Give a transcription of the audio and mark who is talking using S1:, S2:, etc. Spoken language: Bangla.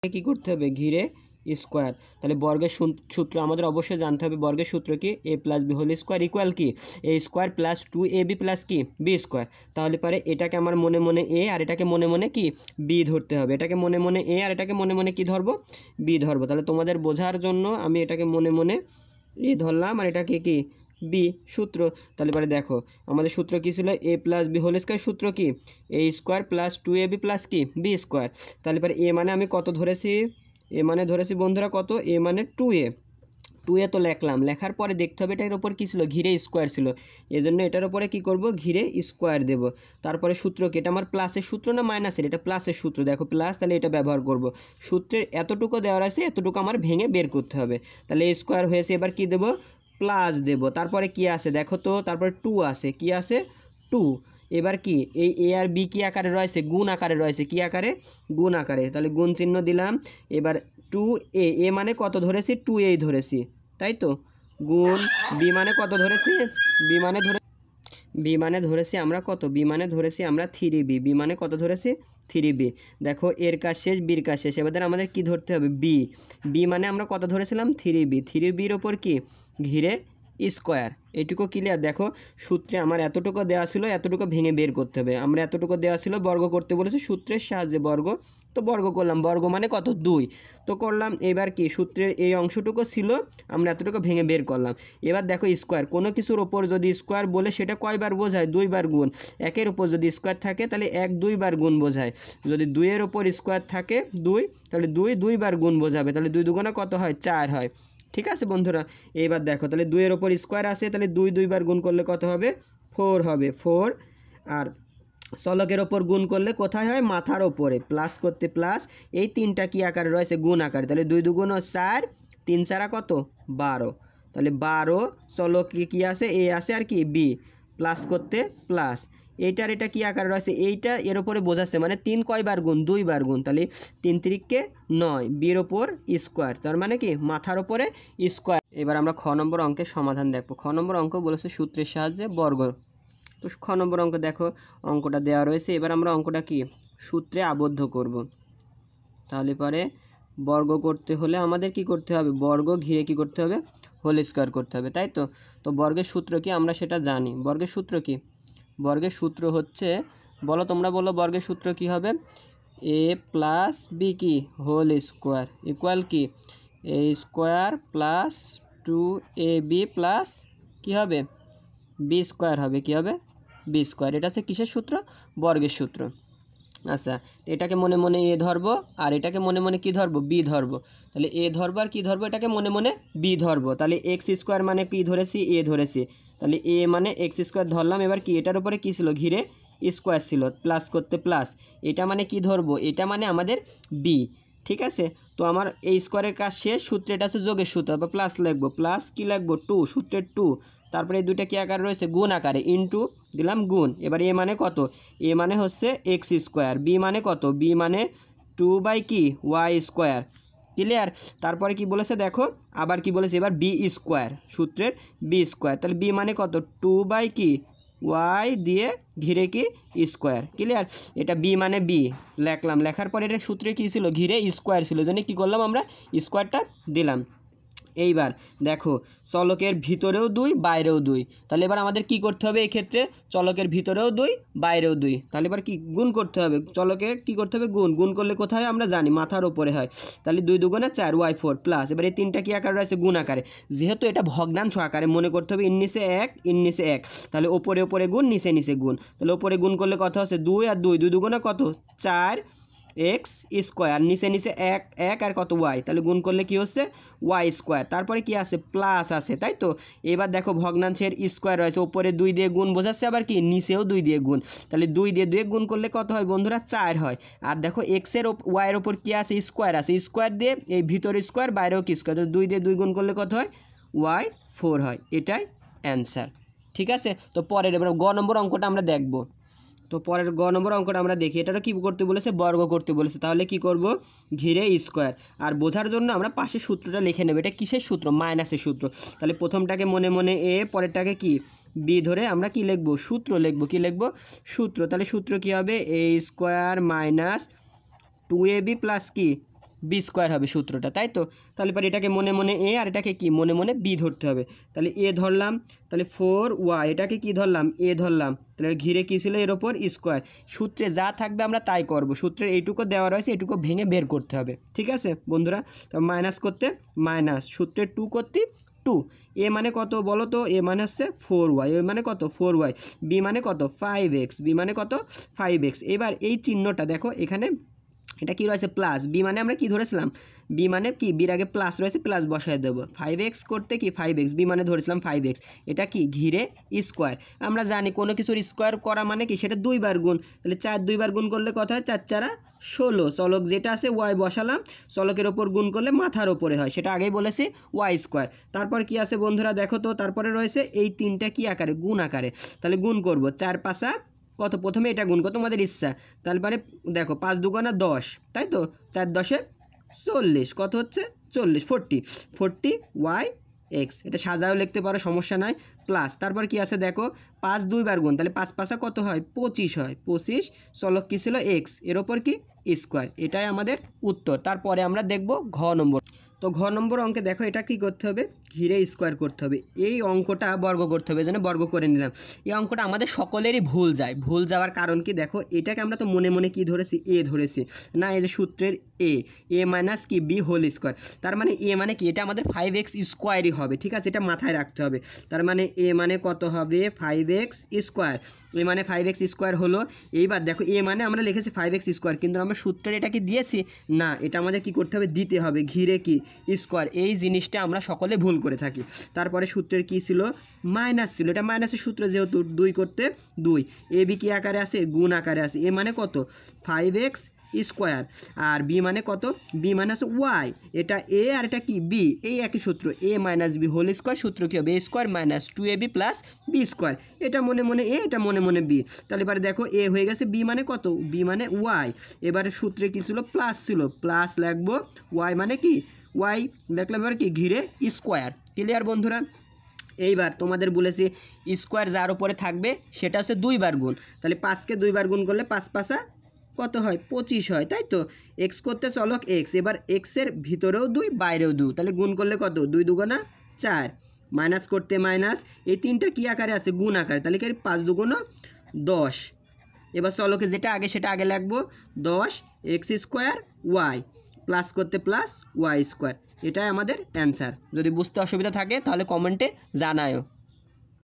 S1: কি করতে হবে ঘিরে স্কোয়ার। তাহলে বর্গের সূত্র আমাদের অবশ্যই জানতে হবে। বর্গের সূত্র কি a plus B whole square equal কি a square plus 2ab plus কি বি স্কোয়ার। তাহলে পরে এটাকে আমার মনে মনে a আর এটাকে মনে মনে কি b ধরতে হবে। এটাকে মনে মনে a আর এটাকে মনে মনে কি ধরবো b ধরবো। তাহলে তোমাদের বোঝার জন্য আমি এটাকে মনে মনে a ধরলাম আর এটাকে কি বি সূত্র। তাহলে পরে দেখো আমাদের সূত্র কী ছিল a plus B whole square সূত্র কি a square plus 2ab plus কি বি স্কোয়ার। তাহলে পরে a মানে আমি কত ধরেছি এ মানে ধরেছি বন্ধুরা কত এ মানে 2a তো লিখলাম। লেখার পরে দেখতে হবে এটার উপর কী ছিল ঘিরে স্কোয়ার ছিল, এজন্য এটার উপরে কি করব ঘিরে স্কোয়ার দেব। তারপরে সূত্র কি এটা আমার প্লাসের সূত্র না মাইনাসের, এটা প্লাসের সূত্র, দেখো প্লাস, তাহলে এটা ব্যবহার করব। সূত্রের এতটুকু দেওয়ার আছে এতটুকু আমার ভেঙে বের করতে হবে। তাহলে এ স্কোয়ার হয়েছে, এবার কি দেব প্লাস দেব। তারপরে কি আছে দেখো তো, তারপরে 2 আছে, কি আছে 2। এবার কি এই এ আর বি কী আকারে রয়েছে গুণ আকারে রয়েছে, কি আকারে গুণ আকারে, তাহলে গুণ চিহ্ন দিলাম। এবার 2a এ মানে কত ধরেছি 2a ধরেছি, তাই তো, গুণ বি মানে কত ধরেছি বি মানে ধরেছি আমরা কত বি মানে ধরেছি আমরা 3b, বি মানে কত ধরেছি 3b। দেখো এর কাজ শেষ বির কাজ শেষ, এবার আমাদের কি ধরতে হবে বি মানে আমরা কত ধরেছিলাম 3b, 3bর ওপর কি ঘিরে স্কোয়ার। এইটুকু ক্লিয়ার। দেখো সূত্রে আমার এতটুকু দেওয়া ছিল এতটুকু ভেঙে বের করতে হবে। আমরা এতটুকু দেওয়া ছিল বর্গ করতে বলেছে সূত্রের সাহায্যে বর্গ, তো বর্গ করলাম, বর্গ মানে কত 2 তো করলাম। এবার কি সূত্রের এই অংশটুকু ছিল আমরা এতটুকু ভেঙে বের করলাম। এবার দেখো স্কোয়ার, কোনো কিছুর ওপর যদি স্কোয়ার বলে সেটা কয়বার বোঝায় 2 বার গুণ। একের ওপর যদি স্কোয়ার থাকে তাহলে 1 2 বার গুণ বোঝায়, যদি 2 এর ওপর স্কোয়ার থাকে 2 তাহলে 2 বার গুণ বোঝাবে, তাহলে 2 দুগুণে কত হয় 4 হয়। ঠিক আছে বন্ধুরা, এবার দেখো তাহলে 2 এর ওপর স্কোয়ার আছে, তাহলে 2 বার গুণ করলে কত হবে 4 হবে 4। আর চলকের ওপর গুণ করলে কোথায় হয় মাথার ওপরে, প্লাস করতে প্লাস, এই তিনটা কি আকারে রয়েছে গুণ আকারে, তাহলে 2 দুগুণ 4 3 4 কত 12, তাহলে 12 চলকে কি আছে এ আছে আর কি বি, প্লাস করতে প্লাস, এইটার এটা কি আকারে রয়েছে এইটা এর ওপরে বোঝাচ্ছে মানে 3 কয়বার গুণ 2 বার গুণ, তাহলে 3 3কে 9 বির ওপর স্কোয়ার, তার মানে কি মাথার ওপরে স্কোয়ার। এবার আমরা খ নম্বর অঙ্কের সমাধান দেখব। খ নম্বর অঙ্ক বলেছে সূত্রের সাহায্যে বর্গ। তো খ নম্বর অঙ্ক দেখো অঙ্কটা দেওয়া রয়েছে, এবার আমরা অঙ্কটা কি সূত্রে আবদ্ধ করব। তাহলে পরে বর্গ করতে হলে আমাদের কি করতে হবে বর্গ ঘিরে কি করতে হবে হোল স্কোয়ার করতে হবে, তাই তো। তো বর্গের সূত্র কি আমরা সেটা জানি। বর্গের সূত্র কি, বর্গের সূত্র হচ্ছে বলো তোমরা বলো বর্গের সূত্র কি হবে a প্লাস বি কি হোল স্কোয়ার ইকুয়াল কি a square plus 2ab plus কী হবে বি স্কোয়ার হবে, কি হবে বি স্কোয়ার। এটা হচ্ছে কিসের সূত্র বর্গের সূত্র। আচ্ছা এটাকে মনে মনে এ ধরবো আর এটাকে মনে মনে কি ধরবো বি ধরবো, তাহলে এ ধরবো আর কি ধরবো এটাকে মনে মনে বি ধরবো। তাহলে এক্স স্কোয়ার মানে কি ধরেছি এ ধরেছি, তাহলে এ মানে এক্স স্কোয়ার ধরলাম। এবার কি এটার উপরে কী ছিল ঘিরে স্কোয়ার ছিল, প্লাস করতে প্লাস, এটা মানে কি ধরবো এটা মানে আমাদের বি। ঠিক আছে, তো আমার এই স্কোয়ারের কাজ শেষ, সূত্রে এটা হচ্ছে যোগের সূত্র বা প্লাস লিখবো, প্লাস কি লিখবো 2 সূত্রের 2, তারপরে এই দুইটা কি আকার রয়েছে গুণ আকারে, ইনটু দিলাম গুণ। এবার এ মানে কত এ মানে হচ্ছে এক্স স্কোয়ার, বি মানে কত বি মানে 2 বাই কি ওয়াই স্কোয়ার। ক্লিয়ার। তারপরে কি বলেছে দেখো আবার কি বলেছে এবার বি স্কোয়ার, সূত্রের বি স্কোয়ার, তাহলে বি মানে কত 2 বাই কি ওয়াই দিয়ে ঘিরে কি স্কোয়ার। ক্লিয়ার, এটা বি মানে বি লেখলাম। লেখার পরে এটা সূত্রে কী ছিল ঘিরে স্কোয়ার ছিল, জন্য কী করলাম আমরা স্কোয়ারটা দিলাম। এইবার দেখো চলকের ভিতরেও 2 বাইরেও 2, তাহলে এবার আমাদের কি করতে হবে এই ক্ষেত্রে চলকের ভিতরেও 2 বাইরেও 2, তাহলে এবার কি গুণ করতে হবে, চলকে কি করতে হবে গুণ করলে কোথায় আমরা জানি মাথার ওপরে হয়, তাহলে 2 দুগুণে 4 y4 প্লাস, এবার এই তিনটা কি আকারে রয়েছে গুণ আকারে, যেহেতু এটা ভগ্নাংশ আকারে মনে করতে হবে নিচে 1 নিচে 1, তাহলে ওপরে ওপরে গুণ নিচে নিচে গুণ, তাহলে ওপরে গুণ করলে কত হচ্ছে 2 আর 2 দুগুণে কত 4 এক্স স্কোয়ার, নিচে নিচে 1 আর কত ওয়াই, তাহলে গুণ করলে কি হচ্ছে ওয়াই স্কোয়ার। তারপরে কি আছে প্লাস আছে, তাই তো। এবার দেখো ভগ্নাংশের স্কোয়ার রয়েছে, ওপরে 2 দিয়ে গুণ বোঝাচ্ছে, আবার কি নিচেও 2 দিয়ে গুণ, তাহলে 2 দিয়ে 2 গুণ করলে কত হয় বন্ধুরা 4 হয়। আর দেখো এক্সের ওয়াইয়ের ওপর কি আছে স্কোয়ার আছে, স্কোয়ার দিয়ে এই ভিতর স্কোয়ার বাইরেও কি স্কোয়ার, 2 দিয়ে 2 গুণ করলে কত হয় ওয়াই 4 হয়, এটাই অ্যান্সার। ঠিক আছে, তো পরের এবার গ নম্বর অঙ্কটা আমরা দেখব। তো পরের গ নম্বর অঙ্কটা আমরা দেখি, এটারও কী করতে বলেছে বর্গ করতে বলেছে, তাহলে কি করব ঘিরে স্কোয়ার। আর বোঝার জন্য আমরা পাশে সূত্রটা লিখে নেব, এটা কিসের সূত্র মাইনাসের সূত্র। তাহলে প্রথমটাকে মনে মনে এ, পরেরটাকে কি বি ধরে আমরা কি লিখব সূত্র লিখব, কি লিখব সূত্র। তাহলে সূত্র কি হবে A square minus 2ab plus কি বি স্কোয়ার হবে সূত্রটা, তাই তো? তাহলে পরে এটাকে মনে মনে এ আর এটাকে কি মনে মনে বি ধরতে হবে। তাহলে এ ধরলাম, তাহলে 4y, এটাকে কি ধরলাম এ ধরলাম, তাহলে ঘিরে কী ছিল এর ওপর স্কোয়ার। সূত্রে যা থাকবে আমরা তাই করব, সূত্রের এইটুকু দেওয়া রয়েছে এটুকু ভেঙে বের করতে হবে, ঠিক আছে বন্ধুরা? তো মাইনাস করতে মাইনাস, সূত্রের 2 করতে 2, এ মানে কত বলো তো? এ মানে হচ্ছে 4y, এ মানে কত 4y, বি মানে কত 5x, বি মানে কত 5x। এবার এই চিহ্নটা দেখো এখানে এটা কি রয়েছে প্লাস, বি মানে আমরা কি ধরেছিলাম, বি মানে কি বির আগে প্লাস রয়েছে, প্লাস বসায় দেবো। 5x করতে কি 5x, বি মানে ধরেছিলাম 5x, এটা কি ঘিরে স্কোয়ার। আমরা জানি কোনো কিছুর স্কোয়ার করা মানে কি সেটা 2 বার গুণ, তাহলে 4 2 বার গুণ করলে কত হয় 4 4 16, চলক যেটা আছে ওয়াই বসালাম, চলকের ওপর গুণ করলে মাথার ওপরে হয়, সেটা আগেই বলেছি ওয়াই স্কোয়ার। তারপর কি আছে বন্ধুরা দেখো তো, তারপরে রয়েছে এই তিনটা কি আকারে গুণ আকারে, তাহলে গুণ করব 4 5 কত, প্রথমে এটা গুণ কত তোমাদের ইচ্ছা, তারপরে দেখো 5 2 10, তাই তো 4 10 40, কত হচ্ছে 40, 40 y x, এটা সাজাও লিখতে পারো সমস্যা নাই, প্লাস তারপর কি আছে দেখো 5 2 বার গুণ, তাহলে 5 5 কত হয় 25 হয়, 25 চলক কী ছিল x, এর ওপর কি স্কোয়ার। এটাই আমাদের উত্তর। তারপরে আমরা দেখব ঘ নম্বর। তো ঘ নম্বর অঙ্কে দেখো এটা কি করতে হবে, ঘিরে স্কোয়ার করতে হবে। এই অঙ্কটা বর্গ করতে হবে, যেন বর্গ করে নিলাম। এই অঙ্কটা আমাদের সকলেরই ভুল যায়, ভুল যাওয়ার কারণ কি দেখো, এটাকে আমরা তো মনে মনে কি ধরেছি এ ধরেছি না, এই যে সূত্রের এ মাইনাস কি বি হোল স্কোয়ার, তার মানে এ মানে কি এটা আমাদের 5x স্কোয়ারই হবে, ঠিক আছে? এটা মাথায় রাখতে হবে। তার মানে এ মানে কত হবে 5x স্কোয়ার, এ মানে 5x স্কোয়ার হলো। এইবার দেখো এ মানে আমরা লিখেছি 5x স্কোয়ার, কিন্তু আমরা সূত্রের এটা কি দিয়েছি না, এটা আমাদের কি করতে হবে দিতে হবে ঘিরে কি স্কোয়ার। এই জিনিসটা আমরা সকলে ভুল করে থাকি। তারপরে সূত্রের কি ছিল মাইনাস ছিল, এটা মাইনাসের সূত্র যেহেতু 2 করতে 2, এ বি কি আকারে আছে গুণ আকারে আছে, এ মানে কত 5x স্কোয়ার, আর বি মানে কত বি মানে হচ্ছে ওয়াই, এটা এ আর এটা কি বি, এই একই সূত্র A minus B whole square, সূত্র কী হবে A square minus 2ab plus B square, এটা মনে মনে এ এটা মনে মনে বি। তাহলে এবারে দেখো এ হয়ে গেছে, বি মানে কত বি মানে ওয়াই, এবারে সূত্রে কী ছিল প্লাস ছিল, প্লাস লাগবো, ওয়াই মানে কি ওয়াই দেখলাম, এবার কি ঘিরে স্কোয়ার। ক্লিয়ার বন্ধুরা? এইবার তোমাদের বলেছি স্কোয়ার যার উপরে থাকবে সেটা হচ্ছে 2 বার গুণ, তাহলে 5কে 2 বার গুণ করলে 5 5 কত হয় 25 হয়, তাই তো? এক্স করতে চলক এক্স, এবার এক্সের ভিতরেও 2 বাইরেও 2, তাহলে গুণ করলে কত 2 2 4, মাইনাস করতে মাইনাস, এই তিনটা কী আকারে আছে গুণ আকারে, তাহলে কি 5 2 10, এবার চলকে যেটা আগে সেটা আগে লাগবো 10 এক্স স্কোয়ার ওয়াই, প্লাস করতে প্লাস ওয়াই স্কোয়ার, এটাই আমাদের অ্যান্সার। যদি বুঝতে অসুবিধা থাকে তাহলে কমেন্টে জানায়ও।